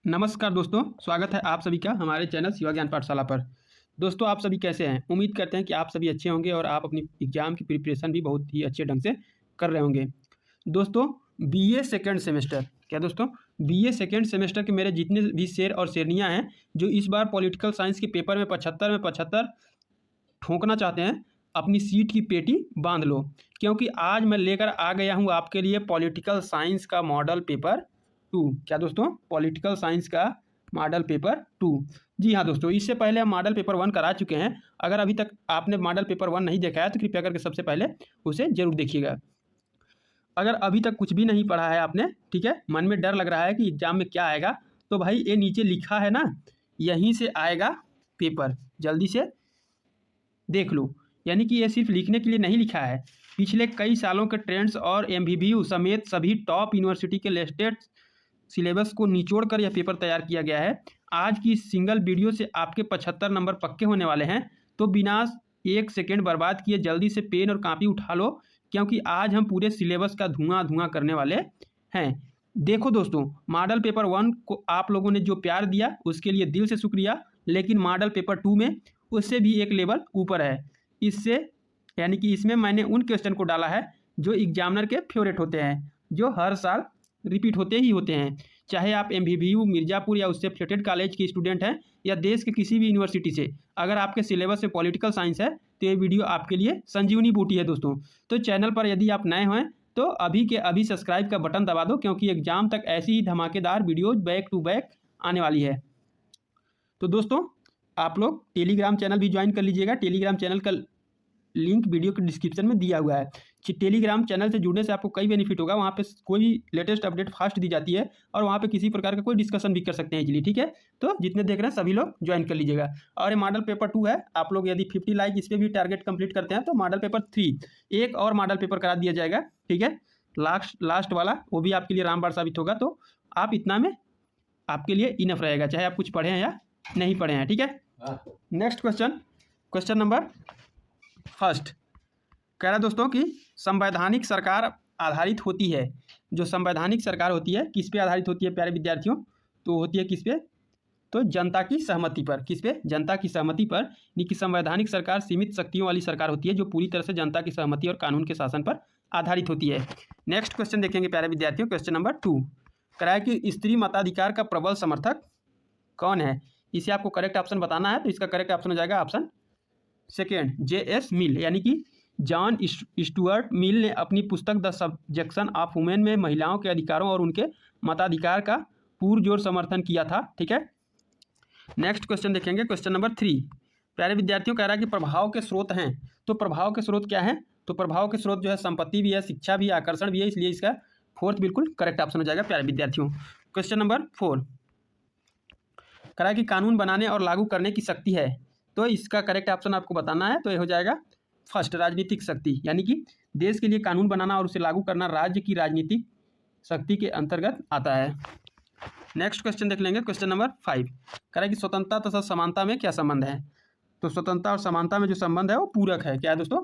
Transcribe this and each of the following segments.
नमस्कार दोस्तों, स्वागत है आप सभी का हमारे चैनल शिवा ज्ञान पाठशाला पर। दोस्तों, आप सभी कैसे हैं? उम्मीद करते हैं कि आप सभी अच्छे होंगे और आप अपनी एग्ज़ाम की प्रिपरेशन भी बहुत ही अच्छे ढंग से कर रहे होंगे। दोस्तों, बीए सेकंड सेमेस्टर क्या दोस्तों बीए सेकंड सेमेस्टर के मेरे जितने भी शेर और शेरनियाँ हैं, जो इस बार पॉलिटिकल साइंस के पेपर में 75 ठोंकना चाहते हैं, अपनी सीट की पेटी बांध लो, क्योंकि आज मैं लेकर आ गया हूँ आपके लिए पॉलिटिकल साइंस का मॉडल पेपर 2। क्या दोस्तों? पॉलिटिकल साइंस का मॉडल पेपर 2। जी हाँ दोस्तों, इससे पहले हम मॉडल पेपर 1 करा चुके हैं। अगर अभी तक आपने मॉडल पेपर 1 नहीं देखा है तो कृपया करके सबसे पहले उसे ज़रूर देखिएगा। अगर अभी तक कुछ भी नहीं पढ़ा है आपने, ठीक है, मन में डर लग रहा है कि एग्ज़ाम में क्या आएगा, तो भाई ये नीचे लिखा है ना, यहीं से आएगा पेपर, जल्दी से देख लो। यानी कि ये सिर्फ लिखने के लिए नहीं लिखा है, पिछले कई सालों के ट्रेंड्स और एमवीव्यू समेत सभी टॉप यूनिवर्सिटी के लेटेस्ट सिलेबस को निचोड़ कर यह पेपर तैयार किया गया है। आज की सिंगल वीडियो से आपके 75 नंबर पक्के होने वाले हैं, तो बिना एक सेकेंड बर्बाद किए जल्दी से पेन और कॉपी उठा लो, क्योंकि आज हम पूरे सिलेबस का धुआं करने वाले हैं। देखो दोस्तों, मॉडल पेपर 1 को आप लोगों ने जो प्यार दिया उसके लिए दिल से शुक्रिया, लेकिन मॉडल पेपर 2 में उससे भी एक लेवल ऊपर है। इससे यानी कि इसमें मैंने उन क्वेश्चन को डाला है जो एग्जामिनर के फेवरेट होते हैं, जो हर साल रिपीट होते ही होते हैं। चाहे आप एमवीवीयू, मिर्ज़ापुर या उससे एफिलिएटेड कॉलेज के स्टूडेंट हैं या देश के किसी भी यूनिवर्सिटी से, अगर आपके सिलेबस में पॉलिटिकल साइंस है तो ये वीडियो आपके लिए संजीवनी बूटी है दोस्तों। तो चैनल पर यदि आप नए हैं तो अभी के अभी सब्सक्राइब का बटन दबा दो, क्योंकि एग्जाम तक ऐसी ही धमाकेदार वीडियोज बैक टू बैक आने वाली है। तो दोस्तों, आप लोग टेलीग्राम चैनल भी ज्वाइन कर लीजिएगा। टेलीग्राम चैनल का लिंक वीडियो के डिस्क्रिप्शन में दिया हुआ है। टेलीग्राम चैनल से जुड़ने से आपको कई बेनिफिट होगा। वहाँ पे कोई लेटेस्ट अपडेट फास्ट दी जाती है और वहाँ पे किसी प्रकार का कोई डिस्कशन भी कर सकते हैं इजीली, ठीक है। तो जितने देख रहे हैं सभी लोग ज्वाइन कर लीजिएगा। और ये मॉडल पेपर 2 है, आप लोग यदि 50 लाइक इस पर भी टारगेट कंप्लीट करते हैं तो मॉडल पेपर 3 एक और मॉडल पेपर करा दिया जाएगा, ठीक है। लास्ट वाला वो भी आपके लिए रामबाण साबित होगा। तो आप इतना में आपके लिए इनफ रहेगा, चाहे आप कुछ पढ़े हैं या नहीं पढ़े हैं, ठीक है। नेक्स्ट क्वेश्चन नंबर फर्स्ट कह रहा दोस्तों कि संवैधानिक सरकार आधारित होती है। जो संवैधानिक सरकार होती है किस पे आधारित होती है प्यारे विद्यार्थियों? तो होती है किस पे? तो जनता की सहमति पर। किस पे? जनता की सहमति पर। यानी कि संवैधानिक सरकार सीमित शक्तियों वाली सरकार होती है जो पूरी तरह से जनता की सहमति और कानून के शासन पर आधारित होती है। नेक्स्ट क्वेश्चन देखेंगे प्यारे विद्यार्थियों, क्वेश्चन नंबर 2 कह रहा है कि स्त्री मताधिकार का प्रबल समर्थक कौन है? इसे आपको करेक्ट ऑप्शन बताना है, तो इसका करेक्ट ऑप्शन हो जाएगा ऑप्शन सेकेंड, J.S. मिल। यानी कि जॉन स्टुअर्ट मिल ने अपनी पुस्तक द सब्जेक्शन ऑफ वुमेन में महिलाओं के अधिकारों और उनके मताधिकार का पुरजोर समर्थन किया था, ठीक है। नेक्स्ट क्वेश्चन देखेंगे, क्वेश्चन नंबर 3 प्यारे विद्यार्थियों कह रहा है कि प्रभाव के स्रोत हैं। तो प्रभाव के स्रोत क्या हैं? तो प्रभाव के स्रोत जो है संपत्ति भी है, शिक्षा भी है, आकर्षण भी है, इसलिए इसका फोर्थ बिल्कुल करेक्ट ऑप्शन हो जाएगा प्यारे विद्यार्थियों। क्वेश्चन नंबर 4 कह रहा है कि कानून बनाने और लागू करने की शक्ति है। तो इसका करेक्ट ऑप्शन आपको बताना है, तो ये हो जाएगा फर्स्ट, राजनीतिक शक्ति। यानी कि देश के लिए कानून बनाना और उसे लागू करना राज्य की राजनीतिक शक्ति के अंतर्गत आता है। नेक्स्ट क्वेश्चन देख लेंगे, क्वेश्चन नंबर 5 कह रहा है कि स्वतंत्रता तथा समानता में क्या संबंध है? तो स्वतंत्रता और समानता में जो संबंध है वो पूरक है। क्या है दोस्तों?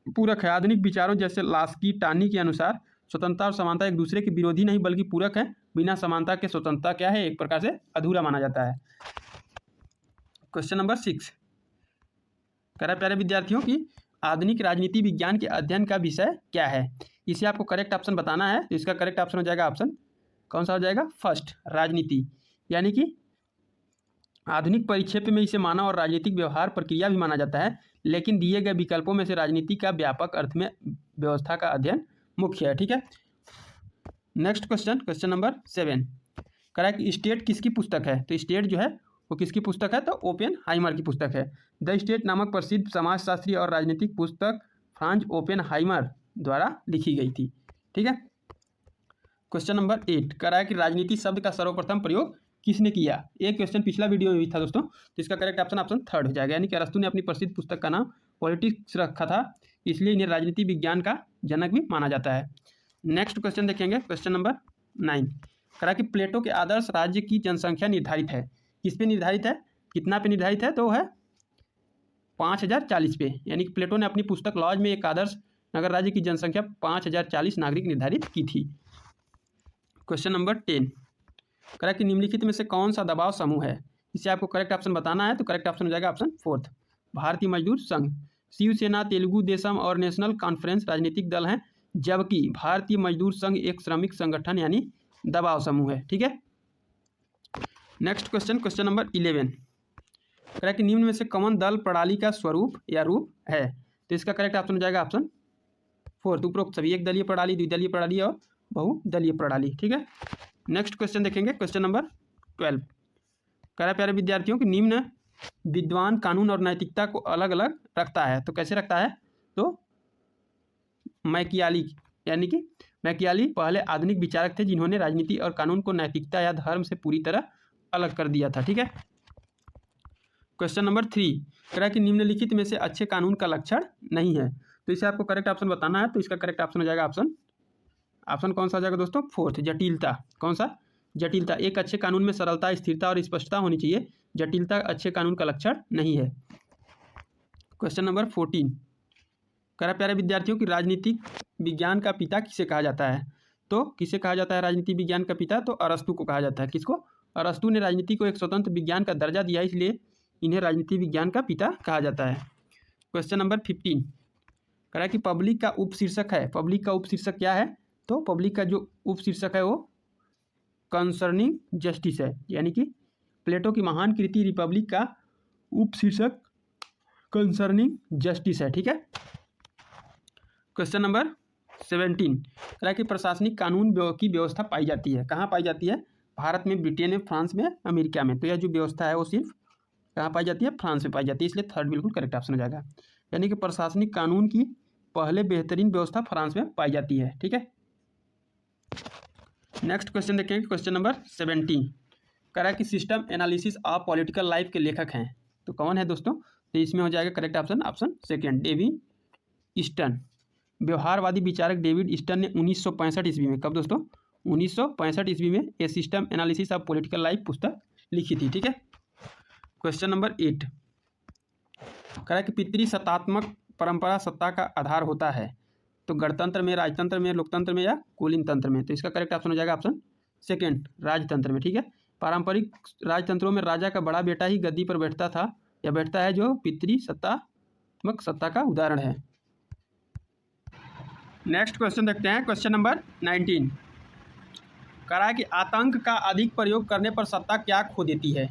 पूरक है। आधुनिक विचारों जैसे लास्की टानी के अनुसार स्वतंत्रता और समानता एक दूसरे के विरोधी नहीं बल्कि पूरक है। बिना समानता के स्वतंत्रता क्या है? एक प्रकार से अधूरा माना जाता है। क्वेश्चन नंबर 6 कह रहा है प्यारे विद्यार्थियों की आधुनिक राजनीति विज्ञान के अध्ययन का विषय क्या है? इसे आपको करेक्ट ऑप्शन बताना है, तो इसका करेक्ट ऑप्शन हो जाएगा ऑप्शन कौन सा हो जाएगा? फर्स्ट, राजनीति। यानी कि आधुनिक परिक्षेप में इसे मानव और राजनीतिक व्यवहार प्रक्रिया भी माना जाता है, लेकिन दिए गए विकल्पों में से राजनीति का व्यापक अर्थ में व्यवस्था का अध्ययन मुख्य है, ठीक है। नेक्स्ट क्वेश्चन नंबर 7 कह रहा है कि स्टेट किसकी पुस्तक है? तो स्टेट जो है वो किसकी पुस्तक है? तो ओपेनहाइमर की पुस्तक है। द स्टेट नामक प्रसिद्ध समाजशास्त्री और राजनीतिक पुस्तक फ्रांज ओपेनहाइमर द्वारा लिखी गई थी, ठीक है। क्वेश्चन नंबर 8 कह रहा है कि राजनीति शब्द का सर्वप्रथम प्रयोग किसने किया? एक क्वेश्चन पिछला वीडियो में भी था दोस्तों, तो इसका करेक्ट ऑप्शन थर्ड हो जाएगा। यानी कि अरस्तु ने अपनी प्रसिद्ध पुस्तक का नाम पॉलिटिक्स रखा था, इसलिए इन्हें राजनीति विज्ञान का जनक भी माना जाता है। नेक्स्ट क्वेश्चन देखेंगे, क्वेश्चन नंबर 9 कह रहा है कि प्लेटो के आदर्श राज्य की जनसंख्या निर्धारित है। किस पे निर्धारित है? कितना पे निर्धारित है? तो है 5040 पे। यानी कि प्लेटो ने अपनी पुस्तक लॉज में एक आदर्श नगर राज्य की जनसंख्या 5040 नागरिक निर्धारित की थी। क्वेश्चन नंबर 10 कह रहा है कि निम्नलिखित में से कौन सा दबाव समूह है, इसे आपको करेक्ट ऑप्शन बताना है। तो करेक्ट ऑप्शन हो जाएगा ऑप्शन 4, भारतीय मजदूर संघ। शिवसेना, तेलुगु देशम और नेशनल कॉन्फ्रेंस राजनीतिक दल हैं, जबकि भारतीय मजदूर संघ एक श्रमिक संगठन यानी दबाव समूह है। ठीक है, नेक्स्ट क्वेश्चन, क्वेश्चन नंबर 11, कह रहा है कि निम्न में से कौन दल प्रणाली का स्वरूप या रूप है। तो इसका करेक्ट ऑप्शन हो जाएगा ऑप्शन 4, उपरोक्त सभी, एक दलीय प्रणाली, द्विदलीय प्रणाली और बहुदलीय प्रणाली। ठीक है, नेक्स्ट क्वेश्चन देखेंगे, क्वेश्चन नंबर 12, कह रहा है प्यारे विद्यार्थियों कि निम्न विद्वान कानून और नैतिकता को अलग अलग रखता है। तो कैसे रखता है, तो मैकियाली, यानी कि मैकियाली पहले आधुनिक विचारक थे जिन्होंने राजनीति और कानून को नैतिकता या धर्म से पूरी तरह अलग कर दिया था। ठीक है, क्वेश्चन नंबर 3, कह रहा है कि निम्नलिखित में से अच्छे कानून का लक्षण नहीं है। तो इसे आपको करेक्ट ऑप्शन बताना है। तो इसका करेक्ट ऑप्शन हो जाएगा ऑप्शन कौन सा हो जाएगा दोस्तों, 4, जटिलता। कौन सा, जटिलता। एक अच्छे कानून में सरलता, स्थिरता और स्पष्टता होनी चाहिए, जटिलता अच्छे कानून का लक्षण नहीं है। क्वेश्चन नंबर 14, कह रहा है प्यारे विद्यार्थियों कि राजनीतिक विज्ञान का पिता किसे कहा जाता है। तो किसे कहा जाता है राजनीतिक विज्ञान का पिता, तो अरस्तु को कहा जाता है। किसको, अरस्तु ने राजनीति को एक स्वतंत्र विज्ञान का दर्जा दिया, इसलिए इन्हें राजनीति विज्ञान का पिता कहा जाता है। क्वेश्चन नंबर 15, कह रहा है कि पब्लिक का उपशीर्षक है। पब्लिक का उपशीर्षक क्या है, तो पब्लिक का जो उपशीर्षक है वो कंसर्निंग जस्टिस है, यानी कि प्लेटो की महान कृति रिपब्लिक का उपशीर्षक कंसर्निंग जस्टिस है। ठीक है, क्वेश्चन नंबर 17, कह रहा है कि प्रशासनिक कानून की व्यवस्था पाई जाती है। कहाँ पाई जाती है, भारत में, ब्रिटेन में, फ्रांस में, अमेरिका में। तो यह जो व्यवस्था है वो सिर्फ कहाँ पाई जाती है, फ्रांस में पाई जाती है, इसलिए 3 बिल्कुल करेक्ट ऑप्शन हो जाएगा। यानी कि प्रशासनिक कानून की पहले बेहतरीन व्यवस्था फ्रांस में पाई जाती है। ठीक है, नेक्स्ट क्वेश्चन देखेंगे, क्वेश्चन नंबर 17, कह रहा है कि system analysis of political life के लेखक हैं। तो कौन है दोस्तों, तो इसमें हो जाएगा correct option option 2, David Easton. व्यवहारवादी विचारक डेविड ईस्टन ने 1965 ईस्वी में, कब दोस्तों, 1965 ईस्वी में a system analysis of political life पुस्तक लिखी थी। ठीक है, क्वेश्चन नंबर 8, कह रहा है कि पितृसत्तात्मक परंपरा सत्ता का आधार होता है। तो गणतंत्र में, राजतंत्र में, लोकतंत्र में या कुलीन तंत्र में। तो इसका करेक्ट ऑप्शन हो जाएगा ऑप्शन 2, राजतंत्र में। ठीक है, पारंपरिक राजतंत्रों में राजा का बड़ा बेटा ही गद्दी पर बैठता था या बैठता है, जो पितृसत्तात्मक सत्ता का उदाहरण है। नेक्स्ट क्वेश्चन देखते हैं, क्वेश्चन नंबर 19, कह रहा है कि आतंक का अधिक प्रयोग करने पर सत्ता क्या खो देती है।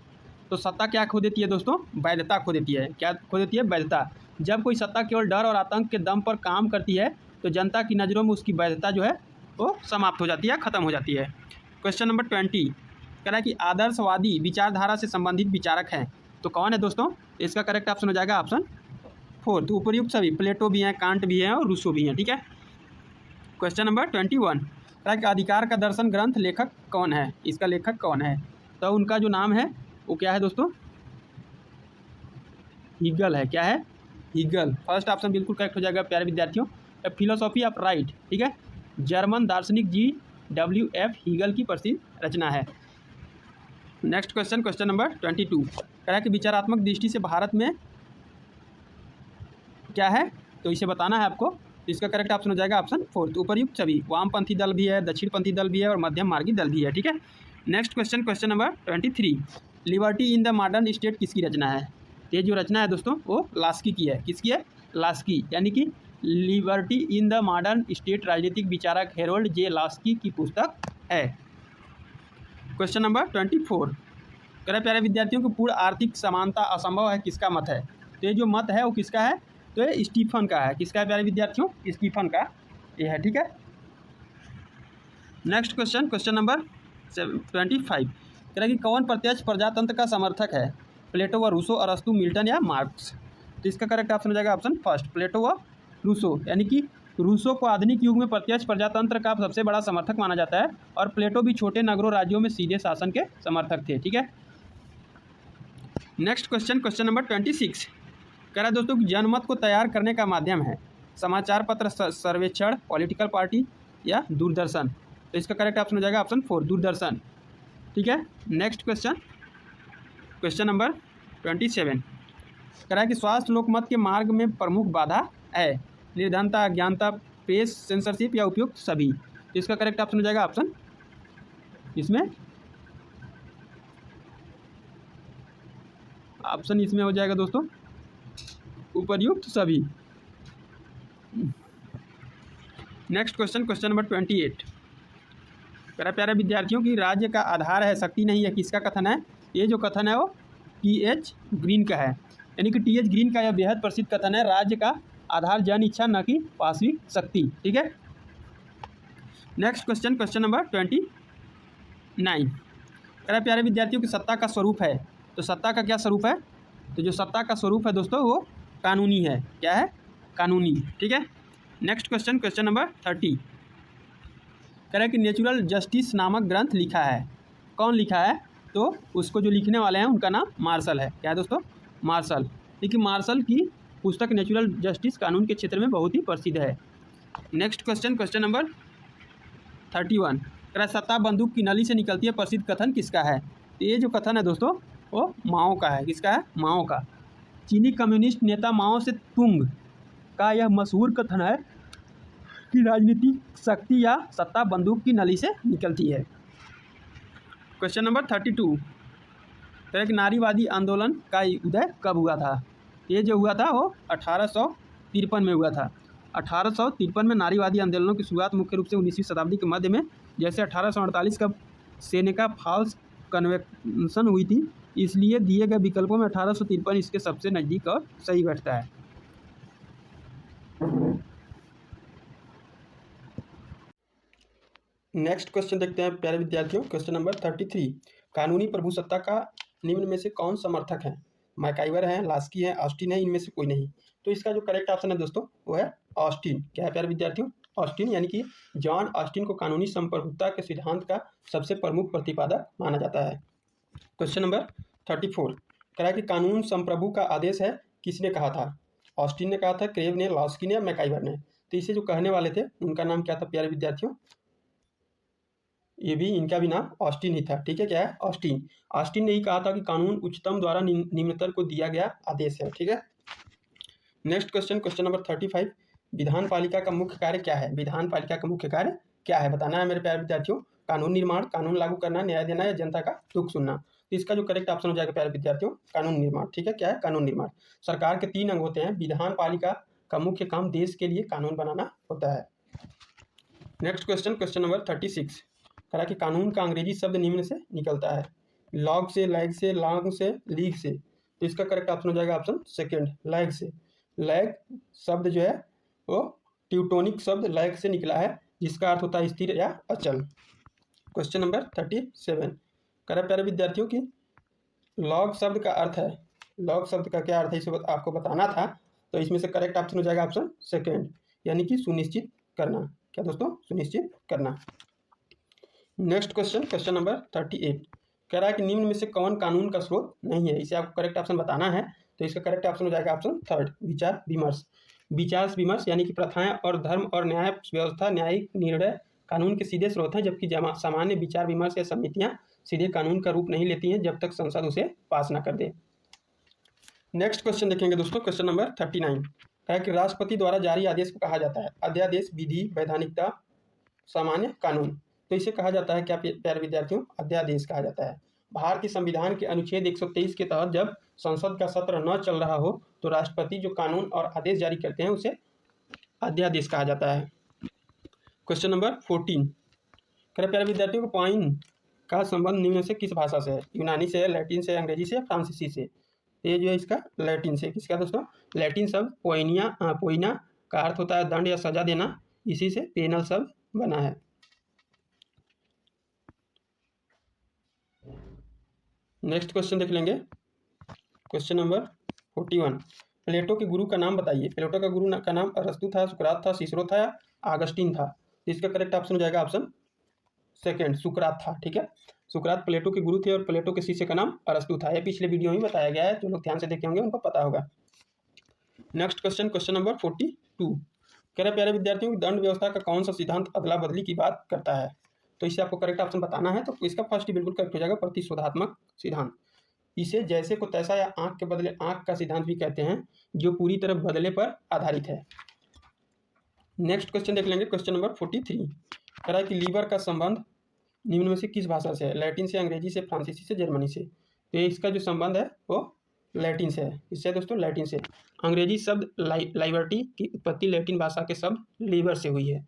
तो सत्ता क्या खो देती है दोस्तों, वैधता खो देती है। क्या खो देती है, वैधता। जब कोई सत्ता केवल डर और आतंक के दम पर काम करती है तो जनता की नज़रों में उसकी वैधता जो है वो समाप्त हो जाती है, खत्म हो जाती है। क्वेश्चन नंबर 20, कह रहा है कि आदर्शवादी विचारधारा से संबंधित विचारक हैं। तो कौन है दोस्तों, इसका करेक्ट ऑप्शन हो जाएगा ऑप्शन 4, तो उपयुक्त सभी, प्लेटो भी हैं, कांट भी हैं और रूसो भी हैं। ठीक है, क्वेश्चन नंबर 21, कह रहा है कि अधिकार का दर्शन ग्रंथ लेखक कौन है। इसका लेखक कौन है, तो उनका जो नाम है वो क्या है दोस्तों, हीगल है। क्या है, हीगल। फर्स्ट ऑप्शन बिल्कुल करेक्ट हो जाएगा प्यारे विद्यार्थियों, फिलोसॉफी ऑफ राइट। ठीक है, जर्मन दार्शनिक GWF हीगल की प्रसिद्ध रचना है। नेक्स्ट क्वेश्चन, क्वेश्चन नंबर 22, कह रहा है कि विचारात्मक दृष्टि से भारत में क्या है, तो इसे बताना है आपको। इसका करेक्ट ऑप्शन हो जाएगा ऑप्शन 4, तो उपयुक्त सभी, वामपंथी दल भी है, दक्षिणपंथी दल भी है और मध्यम मार्गी दल भी है। ठीक है, next question, question number 23, liberty in the modern state किसकी रचना है। ये जो रचना है दोस्तों वो लास्की की है। किसकी है, लास्की, यानी कि liberty in the modern state राजनीतिक विचारक हेरोल्ड जे लास्की की पुस्तक है। क्वेश्चन नंबर 24, कह रहे प्यारे विद्यार्थियों को पूर्ण आर्थिक समानता असंभव है, किसका मत है। तो ये जो मत है वो किसका है, तो ये स्टीफन का है। किसका है प्यारे विद्यार्थियों, स्टीफन का ये है। ठीक है, नेक्स्ट क्वेश्चन, क्वेश्चन नंबर 25, कह रहा है कि कौन प्रत्यक्ष प्रजातंत्र का समर्थक है, प्लेटो व रूसो, अरस्तु, मिल्टन या मार्क्स। तो इसका करेक्ट ऑप्शन हो जाएगा ऑप्शन 1, प्लेटो व रूसो, यानी कि रूसो को आधुनिक युग में प्रत्यक्ष प्रजातंत्र का सबसे बड़ा समर्थक माना जाता है और प्लेटो भी छोटे नगरों राज्यों में सीधे शासन के समर्थक थे। ठीक है, नेक्स्ट क्वेश्चन, क्वेश्चन नंबर 26, कह रहा है दोस्तों कि जनमत को तैयार करने का माध्यम है समाचार पत्र, सर्वेक्षण, पॉलिटिकल पार्टी या दूरदर्शन। तो इसका करेक्ट ऑप्शन हो जाएगा ऑप्शन 4, दूरदर्शन। ठीक है, नेक्स्ट क्वेश्चन, क्वेश्चन नंबर 27, कह रहा है कि स्वास्थ्य लोकमत के मार्ग में प्रमुख बाधा है, निर्धनता, अज्ञानता, प्रेस सेंसरशिप या उपयुक्त सभी। तो इसका करेक्ट ऑप्शन हो जाएगा ऑप्शन इसमें ऑप्शन इसमें हो जाएगा दोस्तों उपर्युक्त सभी। Next question, question number 28। प्यारे प्यारे विद्यार्थियों की राज्य का आधार है शक्ति नहीं है, किसका कथन है? ये जो कथन है वो टी.एच. ग्रीन का है, यानी कि टी.एच. ग्रीन का यह बेहद प्रसिद्ध कथन है, राज्य का आधार जन इच्छा न कि पाशविक शक्ति। ठीक है। Next question, question number 29। प्यारे प्यारे विद्यार्थियों की सत्ता का स्वरूप है, तो सत्ता का क्या स्वरूप है? तो जो सत्ता का स्वरूप है दोस्तों वो कानूनी है। क्या है? कानूनी। ठीक है। Next question, question number 30। कह रहा है कि नेचुरल जस्टिस नामक ग्रंथ लिखा है, कौन लिखा है? तो उसको जो लिखने वाले हैं उनका नाम मार्शल है। क्या है दोस्तों? मार्शल। देखिए मार्शल की पुस्तक नेचुरल जस्टिस कानून के क्षेत्र में बहुत ही प्रसिद्ध है। Next question, question number 31। कह रहा है सत्ता बंदूक की नली से निकलती है, प्रसिद्ध कथन किसका है? तो ये जो कथन है दोस्तों वो माओ का है। किसका है? माओ का। चीनी कम्युनिस्ट नेता माओ से तुंग का यह मशहूर कथन है कि राजनीतिक शक्ति या सत्ता बंदूक की नली से निकलती है। Question number 32। तरह कि नारीवादी आंदोलन का उदय कब हुआ था? ये जो हुआ था वो 1853 में हुआ था। 1853 में नारीवादी आंदोलनों की शुरुआत मुख्य रूप से 19वीं शताब्दी के मध्य में, जैसे 1848 का सेनेका फॉल्स कन्वेंशन हुई थी, इसलिए दिए गए विकल्पों में 1853 इसके सबसे नज़दीक और सही बैठता है। नेक्स्ट क्वेश्चन देखते हैं प्यारे विद्यार्थियों, क्वेश्चन नंबर 33। कानूनी प्रभुसत्ता का निम्न में से कौन समर्थक है? मैकाइवर है, लास्की है, ऑस्टिन है, इनमें से कोई नहीं। तो इसका जो करेक्ट ऑप्शन है दोस्तों वो है ऑस्टिन। क्या है प्यारे विद्यार्थियों? ऑस्टिन, यानी कि जॉन ऑस्टिन को कानूनी संप्रभुता के सिद्धांत का सबसे प्रमुख प्रतिपादक माना जाता है। Question number 34। कह रहा है कि कानून संप्रभु का आदेश है, किसने कहा था? ऑस्टिन ने कहा था, क्रेव ने, लास्की ने या मैकाइवर ने? तो इसे जो कहने वाले थे उनका नाम क्या था प्यारे विद्यार्थियों? ये भी इनका भी नाम ऑस्टिन ही था। ठीक है। क्या है? ऑस्टिन। ऑस्टिन ने ही कहा था कि कानून उच्चतम द्वारा निम्नतर को दिया गया आदेश है। ठीक है। Next question, question number 35। विधान पालिका का मुख्य कार्य क्या है? विधान पालिका का मुख्य कार्य क्या है बताना है मेरे प्यारे विद्यार्थियों। कानून निर्माण, कानून लागू करना, न्याय देना या जनता का दुख सुनना। तो इसका जो करेक्ट ऑप्शन हो जाएगा प्यारे विद्यार्थियों कानून निर्माण। ठीक है। क्या है? कानून निर्माण। सरकार के 3 अंग होते हैं। विधान पालिका का मुख्य काम देश के लिए कानून बनाना होता है। Next question, question number 36। कहा कि कानून का अंग्रेजी शब्द निम्न से निकलता है, लॉग से, लैग से, लॉन्ग से, लीग से। तो इसका करेक्ट ऑप्शन हो जाएगा ऑप्शन सेकंड, लैग से। लैग शब्द जो है वो ट्यूटोनिक शब्द लैग से निकला है, जिसका अर्थ होता है स्थिर या अचल। Question number 37। कह रहे प्यारे विद्यार्थियों की लॉग शब्द का अर्थ है, लॉग शब्द का क्या अर्थ है इसे आपको बताना था। तो इसमें से करेक्ट ऑप्शन हो जाएगा ऑप्शन सेकंड, यानी कि सुनिश्चित करना। क्या दोस्तों? सुनिश्चित करना। Next question, question number 38। कह रहा है कि निम्न में से कौन कानून का स्रोत नहीं है? इसे आपको करेक्ट ऑप्शन बताना है। तो इसका करेक्ट ऑप्शन हो जाएगा ऑप्शन थर्ड, विचार विमर्श। विचार विमर्श यानी कि प्रथाएं और धर्म और न्याय व्यवस्था, न्यायिक निर्णय कानून के सीधे स्रोत हैं, जबकि सामान्य विचार विमर्श या समितियां सीधे कानून का रूप नहीं लेती हैं जब तक संसद उसे पास ना कर दे। नेक्स्ट क्वेश्चन देखेंगे दोस्तों, क्वेश्चन नंबर 39। कहा कि राष्ट्रपति द्वारा जारी आदेश को कहा जाता है अध्यादेश, विधि, वैधानिकता, सामान्य कानून। तो इसे कहा जाता है क्या प्यारे विद्यार्थियों? अध्यादेश कहा जाता है। भारतीय संविधान के अनुच्छेद 123 के तहत जब संसद का सत्र न चल रहा हो तो राष्ट्रपति जो कानून और आदेश जारी करते हैं उसे अध्यादेश कहा जाता है। Question number 14। कह प्यारे विद्यार्थियों को पॉइन का संबंध निम्न से किस भाषा से है? यूनानी से, लैटिन से, अंग्रेजी से, फ्रांसीसी से? ये जो है इसका लैटिन से। किसका दोस्तों? लैटिन शब्द पोइना का अर्थ होता है दंड या सजा देना, इसी से पेनल शब्द बना है। नेक्स्ट क्वेश्चन देख लेंगे, क्वेश्चन नंबर 41। प्लेटो के गुरु का नाम बताइए। प्लेटो का गुरु का नाम अरस्तु था, सुकरात था, सिसरो था या आगस्टीन था? इसका करेक्ट ऑप्शन हो जाएगा ऑप्शन सेकंड, सुकरात था। ठीक है। सुकरात प्लेटो के गुरु थे और प्लेटो के शिष्य का नाम अरस्तु था। यह पिछले वीडियो में बताया गया है, जो लोग ध्यान से देखे होंगे उनको पता होगा। Next question, question number 42। कह रहे प्यारे विद्यार्थियों की दंड व्यवस्था का कौन सा सिद्धांत अदला बदली की बात करता है? तो इसे आपको करेक्ट ऑप्शन बताना है। तो इसका फर्स्ट ही बिल्कुल करेक्ट हो जाएगा प्रतिशोधात्मक सिद्धांत। इसे जैसे को तैसा या आंख के बदले आंख का सिद्धांत भी कहते हैं, जो पूरी तरह बदले पर आधारित है। नेक्स्ट क्वेश्चन देख लेंगे, क्वेश्चन नंबर 43। कह रहा है कि लीवर का संबंध निम्न में से किस भाषा से है? लैटिन से, अंग्रेजी से, फ्रांसीसी से, जर्मनी से? तो इसका जो संबंध है वो लैटिन से है। इससे दोस्तों लैटिन से। अंग्रेजी शब्द लिबर्टी की उत्पत्ति लैटिन भाषा के शब्द लीबर से हुई है।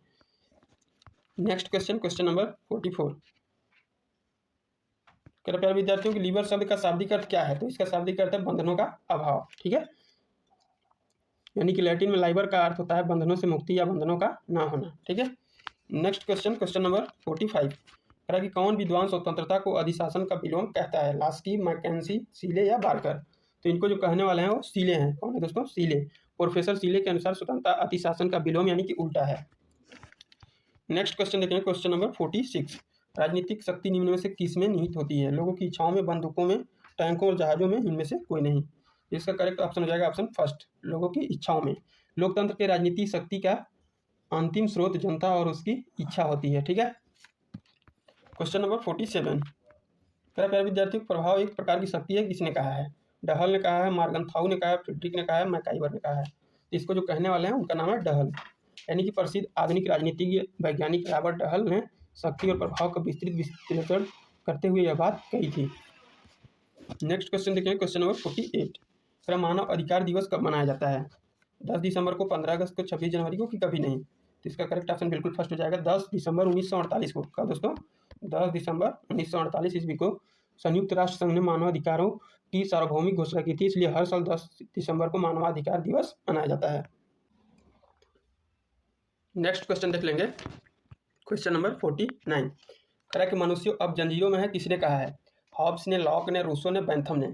Next question, question number 44। कृपया विद्यार्थियों की लीबर शब्द का शाब्दिक अर्थ क्या है? तो इसका शाब्दिक अर्थ है बंधनों का अभाव। ठीक है, यानी कि लैटिन में लाइबर का अर्थ होता है बंधनों से मुक्ति या बंधनों का ना होना। ठीक है। Next question, question number 45। कह कि कौन विद्वान स्वतंत्रता को अधिशासन का विलोम कहता है? लास्की, मैकेंजी, सीले या बार्कर? तो इनको जो कहने वाले हैं वो सीले हैं। कौन है दोस्तों? सीले। प्रोफेसर सीले के अनुसार स्वतंत्रता अधिशासन का विलोम यानी कि उल्टा है। नेक्स्ट क्वेश्चन देखेंगे, क्वेश्चन नंबर 46। राजनीतिक शक्ति निम्न में से किस में निहित होती है? लोगों की इच्छाओं में, बंदूकों में, टैंकों और जहाजों में, इनमें से कोई नहीं। इसका करेक्ट ऑप्शन हो जाएगा ऑप्शन फर्स्ट, लोगों की इच्छाओं में। लोकतंत्र के राजनीतिक शक्ति का अंतिम स्रोत जनता और उसकी इच्छा होती है। ठीक है। Question number 47। प्यारे विद्यार्थियों, प्रभाव एक प्रकार की शक्ति है, किसने कहा है? डहल ने कहा है, मार्गनथाउ ने कहा है, फ्रिड्रिक ने कहा है, मैकाइवर ने कहा है। इसको जो कहने वाले हैं उनका नाम है डहल, यानी कि प्रसिद्ध आधुनिक राजनीतिज्ञ वैज्ञानिक रॉबर्ट डहल ने शक्ति और प्रभाव का विस्तृत विश्लेषण करते हुए यह बात कही थी। नेक्स्ट क्वेश्चन देखेंगे, क्वेश्चन नंबर 48। मानव अधिकार दिवस कब मनाया जाता है? 10 दिसंबर को, 15 अगस्त को, 26 जनवरी को, कि कभी नहीं? तो इसका करेक्ट ऑप्शन बिल्कुल फर्स्ट हो जाएगा 10 दिसंबर 1948 को। कब दोस्तों? 10 दिसंबर 1948 ईस्वी को संयुक्त राष्ट्र संघ ने मानव अधिकारों की सार्वभौमिक घोषणा की थी, इसलिए हर साल 10 दिसंबर को मानवाधिकार दिवस मनाया जाता है। नेक्स्ट क्वेश्चन देख लेंगे, क्वेश्चन नंबर 49। कह कि मनुष्य अब जंजीरों में है, किसने कहा है? हॉब्स ने, लॉक ने, रूसो ने, बेंथम ने?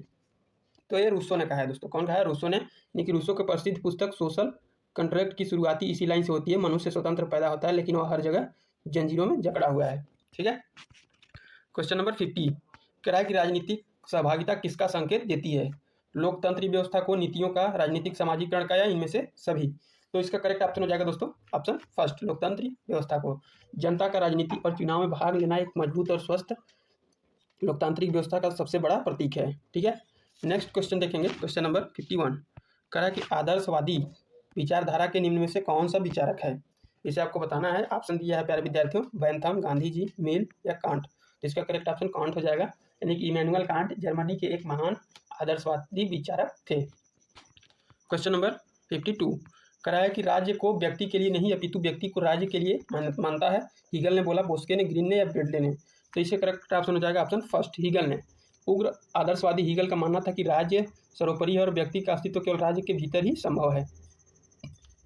तो ये रूसो ने कहा है दोस्तों। कौन कहा है? रूसो ने। यानी कि रूसो की प्रसिद्ध पुस्तक सोशल कंट्रैक्ट की शुरुआती इसी लाइन से होती है, मनुष्य स्वतंत्र पैदा होता है लेकिन वह हर जगह जंजीरों में जकड़ा हुआ है। ठीक है। Question number 50। कह रहा है कि राजनीतिक सहभागिता किसका संकेत देती है? लोकतांत्रिक व्यवस्था को, नीतियों का, राजनीतिक समाजीकरण का, या इनमें से सभी? तो इसका करेक्ट ऑप्शन हो जाएगा दोस्तों ऑप्शन फर्स्ट, लोकतांत्रिक व्यवस्था को। जनता का राजनीति और चुनाव में भाग लेना एक मजबूत और स्वस्थ लोकतांत्रिक व्यवस्था का सबसे बड़ा प्रतीक है। ठीक है। नेक्स्ट क्वेश्चन देखेंगे, क्वेश्चन नंबर 51। कह रहा है कि आदर्शवादी विचारधारा के निम्न में से कौन सा विचारक है? इसे आपको बताना है। ऑप्शन दिया है प्यारे विद्यार्थियों, बेंथम, गांधी जी, मिल या कांट? तो इसका करेक्ट ऑप्शन कांट हो जाएगा, यानी कि इमैनुअल कांट जर्मनी के एक महान आदर्शवादी विचारक थे। Question number 52। कह रहा है कि राज्य को व्यक्ति के लिए नहीं अपितु व्यक्ति को राज्य के लिए मानता है। हीगल ने बोला, बोस्के ने, ग्रीन ने या ब्रेडले ने? तो इसे करेक्ट ऑप्शन हो जाएगा ऑप्शन फर्स्ट, हीगल ने। उग्र आदर्शवादी हीगल का मानना था कि राज्य सर्वोपरि है और व्यक्ति का अस्तित्व केवल राज्य के भीतर ही संभव है।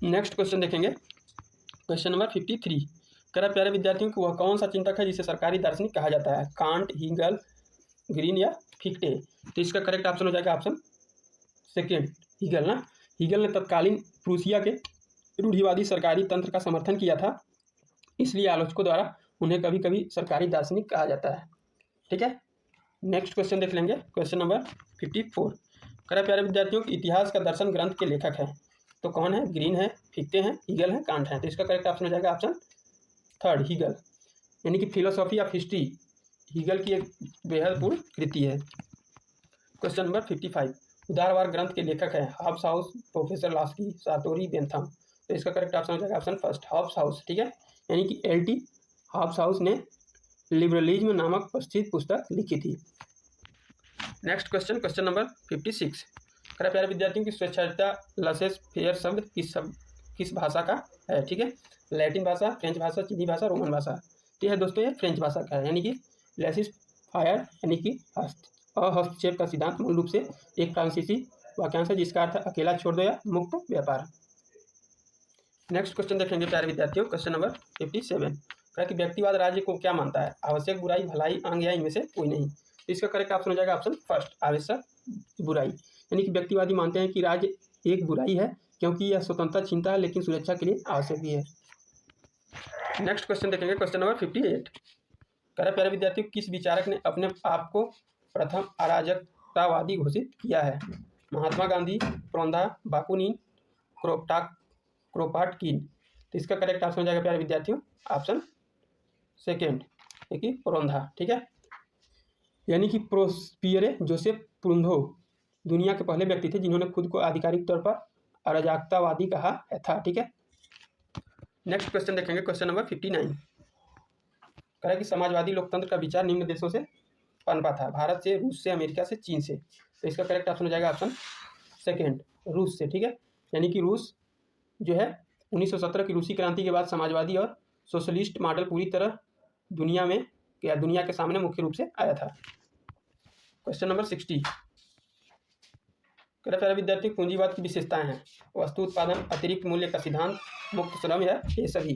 नेक्स्ट क्वेश्चन देखेंगे, क्वेश्चन नंबर 53। कह रहा प्यारे विद्यार्थियों कि वह कौन सा चिंतक है जिसे सरकारी दार्शनिक कहा जाता है? कांट, हीगल, ग्रीन या फिक्टे? तो इसका करेक्ट ऑप्शन हो जाएगा ऑप्शन सेकेंड, हीगल ना। हीगल ने तत्कालीन प्रूसिया के रूढ़िवादी सरकारी तंत्र का समर्थन किया था, इसलिए आलोचकों द्वारा उन्हें कभी कभी सरकारी दार्शनिक कहा जाता है। ठीक है। नेक्स्ट क्वेश्चन देख लेंगे, क्वेश्चन नंबर 54। कह रहा प्यारे विद्यार्थियों कि इतिहास का दर्शन ग्रंथ के लेखक है, तो कौन है? ग्रीन है, फिक्टे हैं, हीगल है, कांट है? तो इसका करेक्ट ऑप्शन हो जाएगा ऑप्शन थर्ड, हीगल। यानी कि फिलोसॉफी ऑफ हिस्ट्री हीगल की एक बेहद पूर्ण कृति है। Question number 55। उदारवाद ग्रंथ के लेखक है Hobhouse, professor Laski, Sartori, Bentham? तो इसका करेक्ट ऑप्शन हो जाएगा ऑप्शन फर्स्ट, हॉब्स हाउस। ठीक है। यानी कि एल.टी. हॉब्स हाउस ने लिबरलिज्म नामक प्रसिद्ध पुस्तक लिखी थी। Next question, question number 56। कह प्यारे विद्यार्थियों की स्वेच्छा लसेस फेयर शब्द किस भाषा का है? ठीक है। लैटिन भाषा, फ्रेंच भाषा, चीनी भाषा, रोमन भाषा? तो यह दोस्तों ये फ्रेंच भाषा का है, यानी कि लेसिस फायर यानी कि हस्तक्षेप का सिद्धांत मूल रूप से एक फ्रांसीसी वाक्यांश है जिसका अर्थ अकेला छोड़ दो या मुक्त व्यापार। नेक्स्ट क्वेश्चन देखेंगे प्यारे विद्यार्थियों, क्वेश्चन नंबर 57। कहा कि व्यक्तिवाद राज्य को क्या मानता है? आवश्यक बुराई, भलाई, अंग या इनमें से कोई नहीं? तो इसका करेक्ट ऑप्शन हो जाएगा ऑप्शन फर्स्ट, आवश्यक बुराई। यानी कि व्यक्तिवादी मानते हैं कि राज्य एक बुराई है क्योंकि यह स्वतंत्रता छीनता है लेकिन सुरक्षा के लिए आवश्यक भी है। नेक्स्ट क्वेश्चन देखेंगे, क्वेश्चन नंबर 58। कह रहा प्यारे विद्यार्थियों किस विचारक ने अपने आप को प्रथम अराजकतावादी घोषित किया है? Mahatma Gandhi, प्रोंधा, Bakunin, Kropotkin? तो इसका करेक्ट ऑप्शन हो जाएगा प्यारे विद्यार्थियों ऑप्शन सेकेंड, देखिए प्रोंधा। ठीक है। यानी कि प्रोस्पियरे जोसेफ प्रुंधो दुनिया के पहले व्यक्ति थे जिन्होंने खुद को आधिकारिक तौर पर अराजकतावादी कहा था। ठीक है। नेक्स्ट क्वेश्चन देखेंगे, क्वेश्चन नंबर 59। कह रहा है कि समाजवादी लोकतंत्र का विचार निम्न देशों से पनपा था? भारत से, रूस से, अमेरिका से, चीन से? तो इसका करेक्ट ऑप्शन हो जाएगा ऑप्शन सेकेंड, रूस से। ठीक है, यानी कि रूस जो है 1917 की रूसी क्रांति के बाद समाजवादी और सोशलिस्ट मॉडल पूरी तरह दुनिया में या दुनिया के सामने मुख्य रूप से आया था। क्वेश्चन नंबर 60, मेरा प्यारे विद्यार्थी, पूंजीवाद की विशेषताएं हैं। वस्तु उत्पादन, अतिरिक्त मूल्य का सिद्धांत, मुक्त श्रम या ये सभी?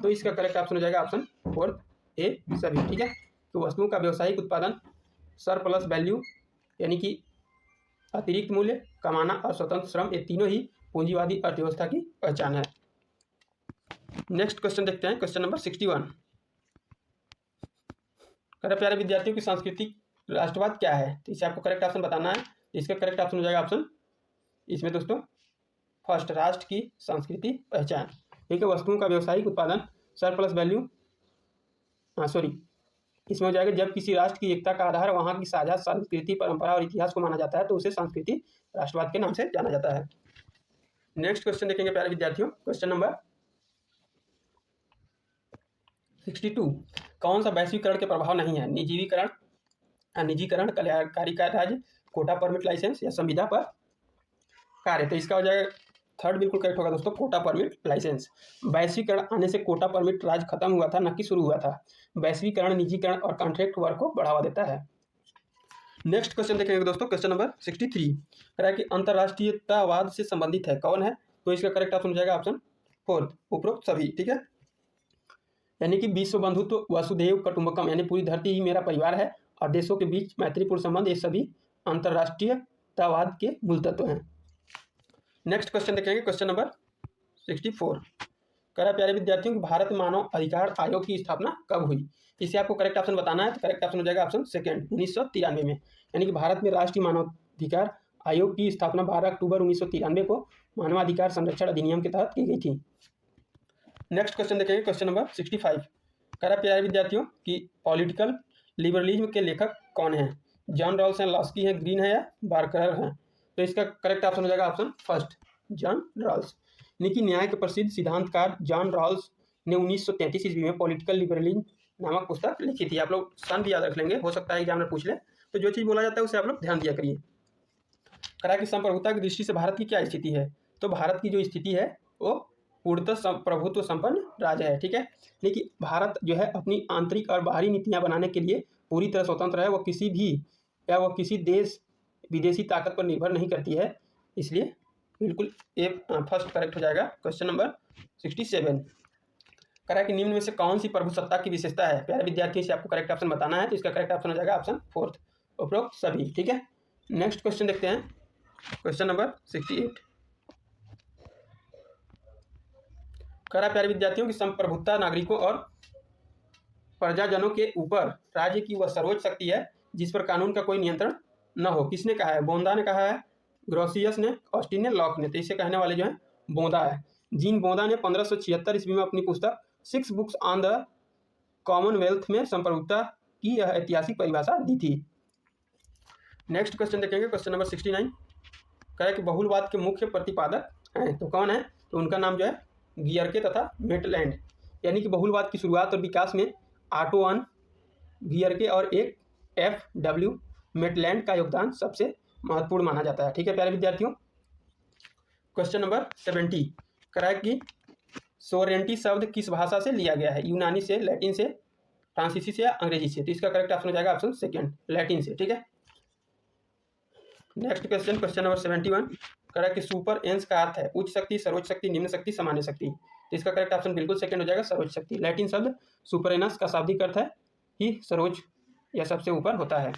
तो इसका करेक्ट ऑप्शन हो जाएगा ऑप्शन फोर्थ, ए सभी। ठीक है, तो वस्तुओं का व्यावसायिक उत्पादन, सरप्लस वैल्यू यानी कि अतिरिक्त मूल्य, कमाना और स्वतंत्र श्रम, ये तीनों ही पूंजीवादी अर्थव्यवस्था की पहचान है। नेक्स्ट क्वेश्चन देखते हैं, क्वेश्चन नंबर 61, मेरे प्यारे विद्यार्थियों की सांस्कृतिक राष्ट्रवाद क्या है? तो इसे आपको करेक्ट ऑप्शन बताना है। इसका करेक्ट ऑप्शन हो जाएगा ऑप्शन इसमें दोस्तों फर्स्ट, राष्ट्र की संस्कृति पहचान। ठीक है, वस्तुओं का व्यावसायिक उत्पादन, सरप्लस वैल्यू, इसमें हो जाएगा जब किसी राष्ट्र की एकता का आधार वहाँ की साझा संस्कृति, परंपरा और इतिहास को माना जाता है तो उसे सांस्कृतिक राष्ट्रवाद के नाम से जाना जाता है। नेक्स्ट क्वेश्चन देखेंगे प्यारे विद्यार्थियों, क्वेश्चन नंबर 62, कौन सा वैश्वीकरण के प्रभाव नहीं है? निजीकरण, कल्याणकारी राज्य, कोटा परमिट लाइसेंस या संविदा पर कार्य? तो इसका हो जाएगा थर्ड बिल्कुल करेक्ट होगा दोस्तों, कोटा परमिट लाइसेंस। वैश्वीकरण आने से कोटा परमिट राज खत्म हुआ था, न कि शुरू हुआ था। वैश्वीकरण निजीकरण और कॉन्ट्रैक्ट वर्क को बढ़ावा देता है। नेक्स्ट क्वेश्चन देखेंगे दोस्तों, क्वेश्चन नंबर 63, कह रहा है कि अंतर्राष्ट्रीयतावाद से संबंधित है, कौन है? तो इसका करेक्ट ऑप्शन हो जाएगा ऑप्शन फोर्थ, उपरोक्त सभी। ठीक है, यानी कि विश्व बंधुत्व, वसुधैव कुटुंबकम यानी पूरी धरती ही मेरा परिवार है और देशों के बीच मैत्रीपूर्ण संबंध, ये सभी अंतर्राष्ट्रीयतावाद के मूल तत्व हैं। नेक्स्ट क्वेश्चन देखेंगे, क्वेश्चन नंबर 64, कह रहा है प्यारे विद्यार्थियों कि भारत मानव अधिकार आयोग की स्थापना कब हुई? इसे आपको करेक्ट ऑप्शन बताना है। तो करेक्ट ऑप्शन हो जाएगा ऑप्शन सेकेंड, 1993 में। यानी कि भारत में राष्ट्रीय मानवाधिकार आयोग की स्थापना 12 अक्टूबर 1993 को मानवाधिकार संरक्षण अधिनियम के तहत की गई थी। नेक्स्ट क्वेश्चन देखेंगे, क्वेश्चन नंबर 65, कह रहा है प्यारे विद्यार्थियों कि पॉलिटिकल लिबरलिज्म के लेखक कौन हैं? जॉन रॉल्स हैं, लॉस्की हैं, ग्रीन है या बार्कर हैं? तो इसका करेक्ट ऑप्शन हो जाएगा ऑप्शन फर्स्ट, जॉन रॉल्स। यानी कि न्याय के प्रसिद्ध सिद्धांतकार जॉन रॉल्स ने 1933 ईस्वी में पॉलिटिकल लिबरलिज्म नामक पुस्तक लिखी थी। आप लोग सन भी याद रख लेंगे, हो सकता है एग्जाम में पूछ ले, तो जो चीज़ बोला जाता है उसे आप लोग ध्यान दिया करिए। करा कि संप्रभुता की दृष्टि से भारत की क्या स्थिति है? तो भारत की जो स्थिति है वो पूर्णतः प्रभुत्व संपन्न राज्य है। ठीक है, लेकिन भारत जो है अपनी आंतरिक और बाहरी नीतियां बनाने के लिए पूरी तरह स्वतंत्र है। वो किसी भी या वो किसी देश विदेशी ताकत पर निर्भर नहीं करती है। इसलिए बिल्कुल ए फर्स्ट करेक्ट हो जाएगा। क्वेश्चन नंबर 67, करा कि निम्न में से कौन सी प्रभुसत्ता की विशेषता है? प्यारे विद्यार्थी से आपको करेक्ट ऑप्शन बताना है। तो इसका करेक्ट ऑप्शन हो जाएगा ऑप्शन फोर्थ, उपरोक्त सभी। ठीक है, नेक्स्ट क्वेश्चन देखते हैं, क्वेश्चन नंबर 68, करा प्यारे विद्यार्थियों की संप्रभुता नागरिकों और प्रजाजनों के ऊपर राज्य की वह सर्वोच्च शक्ति है जिस पर कानून का कोई नियंत्रण न हो। किसने कहा है? बोंदा ने कहा है, ग्रोसियस ने, ऑस्टिन ने, लॉक ने। तो इसे कहने वाले जो है बोंदा है। जीन बोंदा ने 1576 ईस्वी में अपनी पुस्तक 6 बुक्स ऑन द कॉमनवेल्थ में संप्रभुता की यह ऐतिहासिक परिभाषा दी थी। नेक्स्ट क्वेश्चन देखेंगे, क्वेश्चन नंबर 69, कह कि बहुलवाद के मुख्य प्रतिपादक हैं, तो कौन है? तो उनका नाम जो है गियरके तथा मेटलैंड। यानी कि बहुलवाद की शुरुआत और विकास में ऑटो वन गियरके और एक FW मेटलैंड का योगदान सबसे महत्वपूर्ण माना जाता है। ठीक है प्यारे विद्यार्थियों, क्वेश्चन नंबर 70, कह है कि सोरेंटी शब्द किस भाषा से लिया गया है? यूनानी से, लैटिन से, फ्रांसीसी से या अंग्रेजी से? तो इसका करेक्ट ऑप्शन हो जाएगा ऑप्शन सेकेंड, लैटिन से। ठीक है, नेक्स्ट क्वेश्चन, क्वेश्चन नंबर 71, कह रहा है कि सुपर एंस का अर्थ है उच्च शक्ति, सर्वोच्च शक्ति, निम्न शक्ति, सामान्य शक्ति। तो इसका करेक्ट ऑप्शन बिल्कुल सेकंड हो जाएगा, सर्वोच्च शक्ति। लैटिन शब्द सुपर एनस का शाब्दिक अर्थ है कि सर्वोच्च या सबसे ऊपर होता है।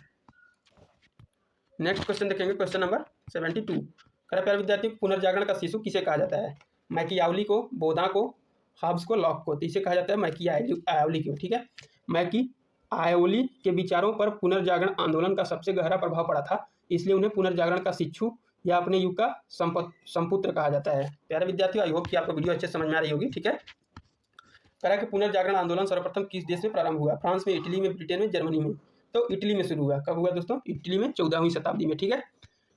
नेक्स्ट क्वेश्चन देखेंगे, क्वेश्चन नंबर 72, कह रहा प्यारे विद्यार्थी पुनर्जागरण का शिशु किसे कहा जाता है? मैकियावली को, बोधा को, हॉब्स को, लॉक को। तो इसे कहा जाता है मैकियावली को। ठीक है, मैकियावली के विचारों पर पुनर्जागरण आंदोलन का सबसे गहरा प्रभाव पड़ा था, इसलिए उन्हें पुनर्जागरण का शिशु या अपने युग का संपुत्र कहा जाता है। प्यारे विद्यार्थियों, आई होप कि आपको वीडियो अच्छे समझ में आ रही होगी। ठीक है, कह रहा है कि पुनर्जागरण आंदोलन सर्वप्रथम किस देश में प्रारंभ हुआ? फ्रांस में, इटली में, ब्रिटेन में, जर्मनी में। तो इटली में शुरू हुआ। कब हुआ दोस्तों? इटली में 14वीं शताब्दी में। ठीक है,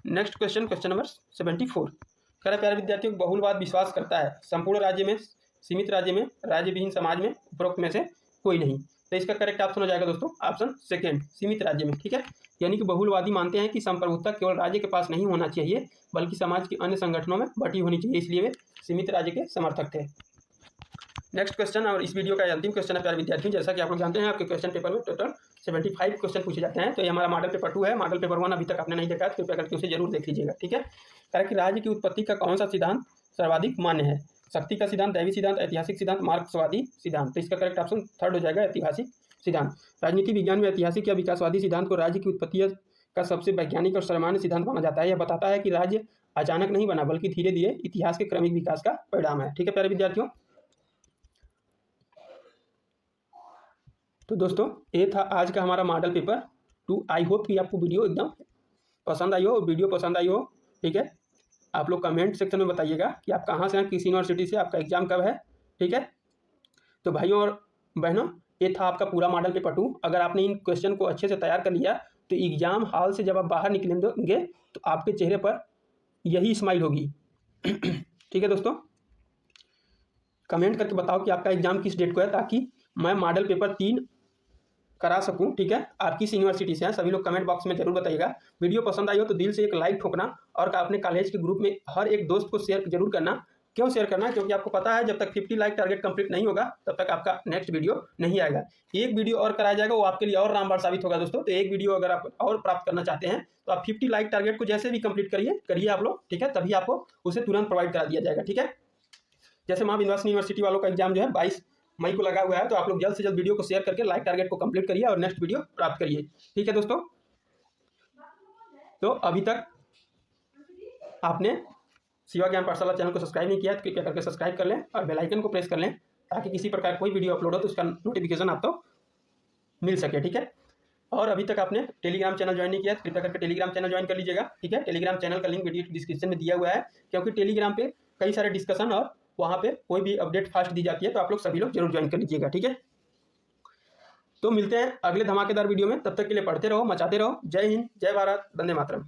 नेक्स्ट क्वेश्चन, क्वेश्चन नंबर 74, कह रहा है प्यारे विद्यार्थियों बहुलवाद विश्वास करता है संपूर्ण राज्य में, सीमित राज्य में, राज्य विहीन समाज में, उपरोक्त में से कोई नहीं। तो इसका करेक्ट ऑप्शन हो जाएगा दोस्तों ऑप्शन सेकेंड, सीमित राज्य में। ठीक है, यानी कि बहुलवादी मानते हैं कि संप्रभुता केवल राज्य के पास नहीं होना चाहिए बल्कि समाज के अन्य संगठनों में बटी होनी चाहिए, इसलिए वे सीमित राज्य के समर्थक थे। नेक्स्ट क्वेश्चन, और इस वीडियो का अंतिम क्वेश्चन है प्यारे विद्यार्थियों। जैसा कि आप लोग जानते हैं आपके क्वेश्चन पेपर में टोटल 75 क्वेश्चन पूछे जाते हैं। तो ये हमारा मॉडल पेपर 2 है। मॉडल पेपर 1 अभी तक आपने नहीं देखा है तो कृपया करके उसे जरूर देख लीजिएगा। ठीक है, कारण कि राज्य की उत्पत्ति का कौन सा सिद्धांत सर्वाधिक मान्य है? शक्ति का सिद्धांत, दैवी सिद्धांत, ऐतिहासिक सिद्धांत, मार्क्सवादी सिद्धांत। तो इसका करेक्ट ऑप्शन थर्ड हो जाएगा, ऐतिहासिक सिद्धांत। राजनीति विज्ञान में ऐतिहासिक या विकासवादी सिद्धांत को राज्य की उत्पत्ति का सबसे वैज्ञानिक और सामान्य सिद्धांत माना जाता है। यह बताता है कि राज्य अचानक नहीं बना बल्कि धीरे धीरे इतिहास के क्रमिक विकास का परिणाम है। ठीक है प्यारे विद्यार्थियों, तो दोस्तों ये था आज का हमारा मॉडल पेपर 2। आई होप कि आपको वीडियो एकदम पसंद आई हो, वीडियो पसंद आई हो। ठीक है, आप लोग कमेंट सेक्शन में बताइएगा कि आप कहाँ से हैं, किस यूनिवर्सिटी से, आपका एग्जाम कब है। ठीक है, तो भाइयों और बहनों ये था आपका पूरा मॉडल पेपर 2। अगर आपने इन क्वेश्चन को अच्छे से तैयार कर लिया तो एग्जाम हॉल से जब आप बाहर निकलेंगे तो आपके चेहरे पर यही स्माइल होगी। ठीक है दोस्तों, कमेंट करके बताओ कि आपका एग्जाम किस डेट को है ताकि मैं मॉडल पेपर 3 करा सकूं। ठीक है, आप किस यूनिवर्सिटी से हैं सभी लोग कमेंट बॉक्स में जरूर बताइएगा। वीडियो पसंद आई हो तो दिल से एक लाइक ठोकना और अपने कॉलेज के ग्रुप में हर एक दोस्त को शेयर जरूर करना। क्यों शेयर करना है? क्योंकि आपको पता है जब तक 50 लाइक टारगेट कंप्लीट नहीं होगा तब तक आपका नेक्स्ट वीडियो नहीं आएगा। एक वीडियो और कराया जाएगा, वो आपके लिए और रामबाण साबित होगा दोस्तों। तो एक वीडियो अगर आप और प्राप्त करना चाहते हैं तो आप 50 लाइक टारगेट को जैसे भी कंप्लीट करिए आप लोग। ठीक है, तभी आपको उसे तुरंत प्रोवाइड करा दिया जाएगा। ठीक है, जैसे मां विंध्यवासिनी यूनिवर्सिटी वालों का एग्जाम जो है 22 मई को लगा हुआ है, तो आप लोग जल्द से जल्द वीडियो को शेयर करके लाइक टारगेट को कंप्लीट करिए और नेक्स्ट वीडियो प्राप्त करिए। ठीक है दोस्तों, तो अभी तक आपने शिवा ज्ञान पाठशाला चैनल को सब्सक्राइब नहीं किया तो कृपया करके सब्सक्राइब कर लें और बेल आइकन को प्रेस कर लें ताकि किसी प्रकार कोई वीडियो अपलोड हो तो उसका नोटिफिकेशन आपको मिल सके। ठीक है, और अभी तक आपने टेलीग्राम चैनल ज्वाइन नहीं किया तो कृपया करके टेलीग्राम चैनल ज्वाइन कर लीजिएगा। ठीक है, टेलीग्राम चैनल का लिंक वीडियो डिस्क्रिप्शन में दिया हुआ है, क्योंकि टेलीग्राम पे कई सारे डिस्कशन और वहाँ पे कोई भी अपडेट फास्ट दी जाती है, तो आप लोग सभी लोग जरूर ज्वाइन कर लीजिएगा। ठीक है, तो मिलते हैं अगले धमाकेदार वीडियो में। तब तक के लिए पढ़ते रहो, मचाते रहो। जय हिंद, जय भारत, वंदे मातरम।